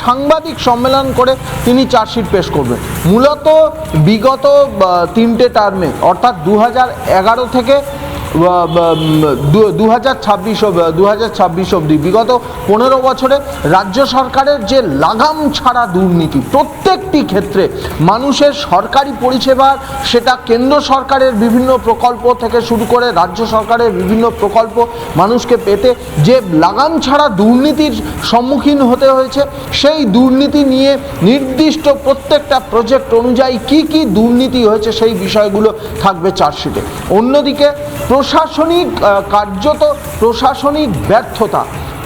সাংবাদিক সম্মেলন করে তিনি চার্জশিট পেশ করবেন। মূলত বিগত 3টে টার্মে অর্থাৎ 2011 থেকে 2026 অবধি বিগত 15 বছরে রাজ্য সরকারের যে লাগাম ছাড়া দুর্নীতি, প্রত্যেকটি ক্ষেত্রে মানুষের সরকারি পরিষেবার, সেটা কেন্দ্র সরকারের বিভিন্ন প্রকল্প থেকে শুরু করে রাজ্য সরকারের বিভিন্ন প্রকল্প মানুষকে পেতে যে লাগাম ছাড়া দুর্নীতির সম্মুখীন হতে হয়েছে, সেই দুর্নীতি নিয়ে নির্দিষ্ট প্রত্যেকটা প্রজেক্ট অনুযায়ী কি কি দুর্নীতি হয়েছে সেই বিষয়গুলো থাকবে চার্জশিটে। অন্যদিকে কার্যত প্রশাসনিক ব্যর্থতা,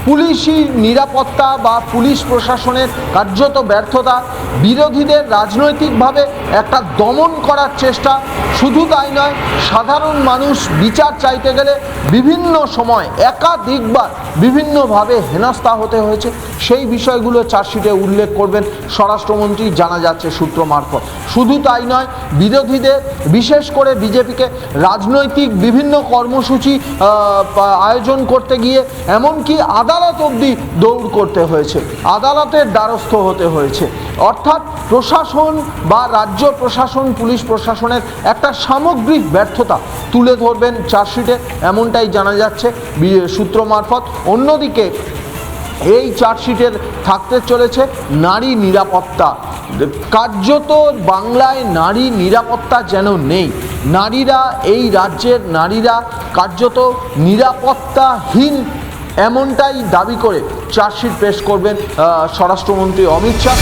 পুলিশি নিরাপত্তা বা পুলিশ প্রশাসনের কার্যত ব্যর্থতা, বিরোধীদের রাজনৈতিকভাবে একটা দমন করার চেষ্টা, শুধু তাই নয়, সাধারণ মানুষ বিচার চাইতে গেলে বিভিন্ন সময় একাধিকবার বিভিন্নভাবে হেনস্থা হতে হয়েছে, সেই বিষয়গুলো চার্জশিটে উল্লেখ করবেন স্বরাষ্ট্রমন্ত্রী, জানা যাচ্ছে সূত্র মারফত। শুধু তাই নয়, বিরোধীদের, বিশেষ করে বিজেপিকে রাজনৈতিক বিভিন্ন কর্মসূচি আয়োজন করতে গিয়ে এমনকি আদালত অবধি দৌড় করতে হয়েছে, আদালতের দ্বারস্থ হতে হয়েছে। অর্থাৎ প্রশাসন বা রাজ্য প্রশাসন, পুলিশ প্রশাসনের একটা সামগ্রিক ব্যর্থতা তুলে ধরবেন চার্জশিটে, এমনটাই জানা যাচ্ছে সূত্র মারফত। অন্যদিকে এই চার্জশিটের থাকতে চলেছে নারী নিরাপত্তা। কার্যত বাংলায় নারী নিরাপত্তা যেন নেই, নারীরা, এই রাজ্যের নারীরা কার্যত নিরাপত্তাহীন, এমনটাই দাবি করে চার্জশিট পেশ করবেন স্বরাষ্ট্রমন্ত্রী অমিত শাহ।